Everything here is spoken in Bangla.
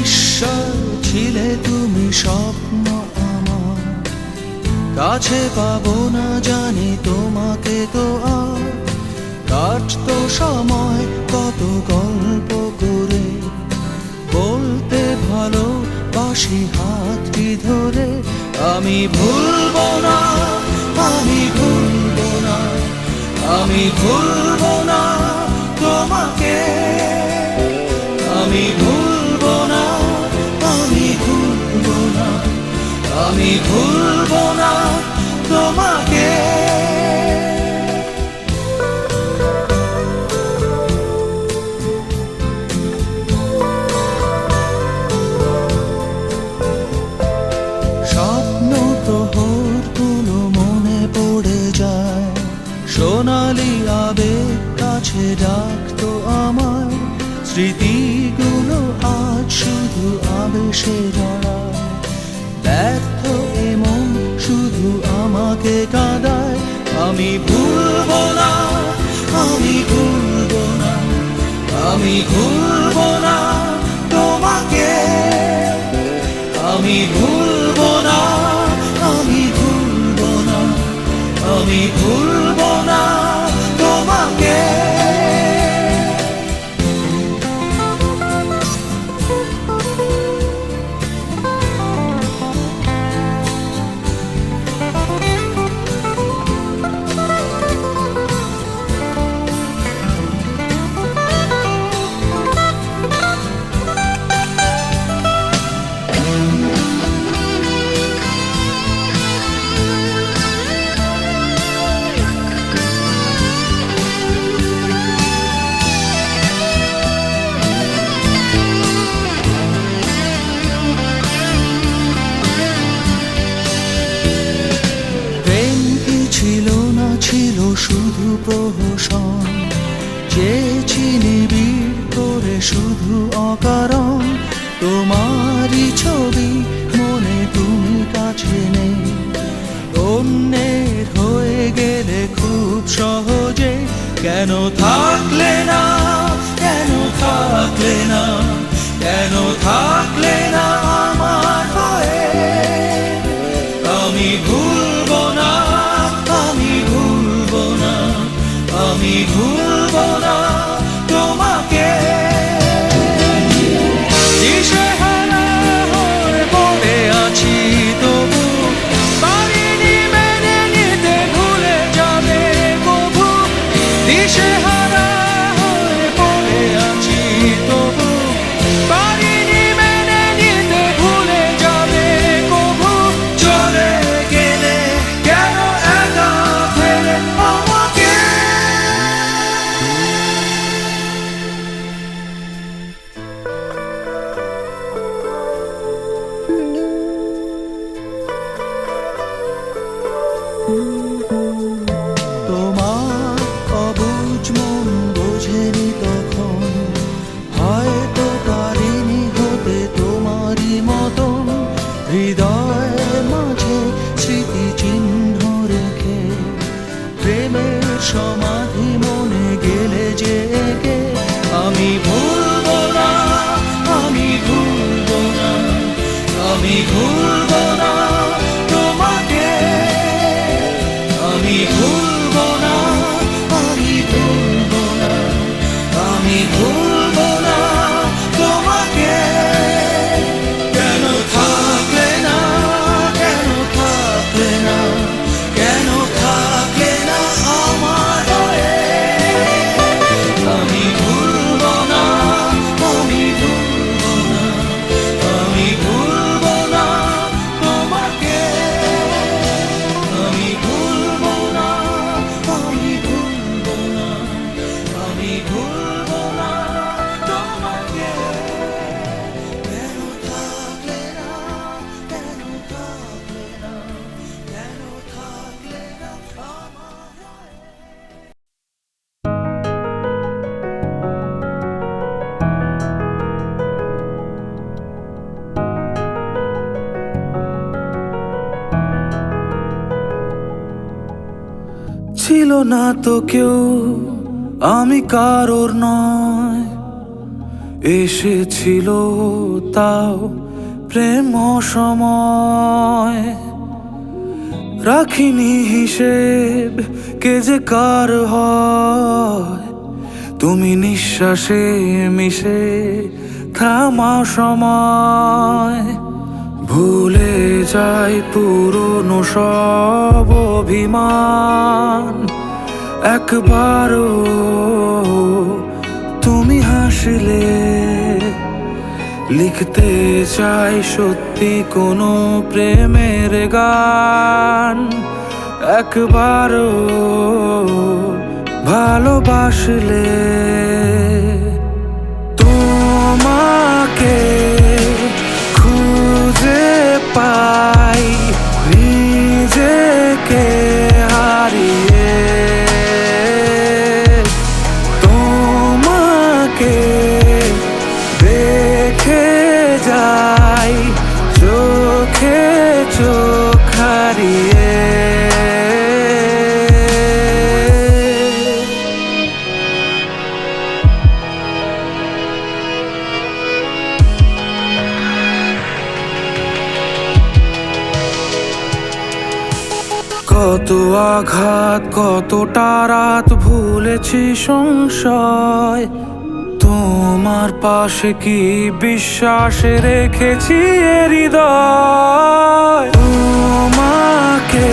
ঈশ্বর ছিলে তুমি স্বপ্ন আমার, কাছে পাবো না জানি তোমাকে তো আর। কাটতো সময় কত গল্প করে, বলতে ভালোবাসি হাতটি ধরে। আমি ভুলবো না, আমি ভুলবো না, আমি ভুলবো না তোমাকে। আমি ভুলবো না, আমি ভুলবো না, আমি ভুলবো না তোমাকে। স্বপ্ন তোহরগুলো মনে পড়ে যায়, সোনালি আবেগ কাছে ডাকতো আমায়। স্মৃতিগুলো আজ শুধু আবেশে জড়ায়, ব্যর্থ এমন শুধু আমাকে কাঁদায়। আমি ভুলবো না, আমি ভুলবো না, আমি ভুলবো না তোমাকে। আমি ভুলবো না, আমি ভুলবো না, আমি ভুলবো না তোমাকে। ছিল শুধু প্রহসন, চেয়েছি নিবিড় করে শুধু অকারণ। তোমারই ছবি মনে, তুমি কাছে নেই, অন্যের হয়ে গেলে খুব সহজে। কেন থাকলে না, কেন থাকলে না, কেন থাকলে না আমার হয়ে। আমি ভুলবো না, আমি ভুলবো না, আমি ভুলবো না তোমাকে। দিশেহারা হয়ে পড়ে আছি তবু পারিনি মেনে নিতে, ভুলে যাবে কবু। দিশেহারা হয়ে পড়ে আছি তবু পারিনি মেনে নিতে, ভুলে যাবে কবু। চলে গেলে কেন একা ফেলে আমাকে। তোমার অবুঝ মন বোঝেনি তখন, হয়তো পারিনি হতে তোমারই মতন। হৃদয়ের মাঝে স্মৃতি চিহ্ন রেখে, প্রেমের সমাধি মনে গেলে যে একে। আমি ভুলবো না, আমি ভুলবো না, আমি ভুলবো না তোমাকে। আমি ভুলবো না, আমি ভুলবো না, আমি ভুলবো না তোমাকে। কেন থাকলে না, কেন থাকলে না, কেন থাকলে না আমার। ছিল না তো কেউ, আমি কারোর নয়, এসেছিল তাও প্রেম সময়। রাখিনি হিসেব কে যে কার হয়, তুমি নিঃশ্বাসে মিশে থামাও সময়। ভুলে যাই পুরনো সব অভিমান, একবারও তুমি হাসলে। লিখতে চাই সত্যি কোনো প্রেমের গান, একবারও ভালোবাসলে। তোমাকে খুঁজে পাই নিজেকে হারিয়ে, তোমাকে দেখে যাই চোখে চোখ হারিয়ে। কত আঘাত, কতটা রাত ভুলেছি সংশয়, তোমার পাশে কি বিশ্বাসে রেখেছি এ হৃদয়। তোমাকে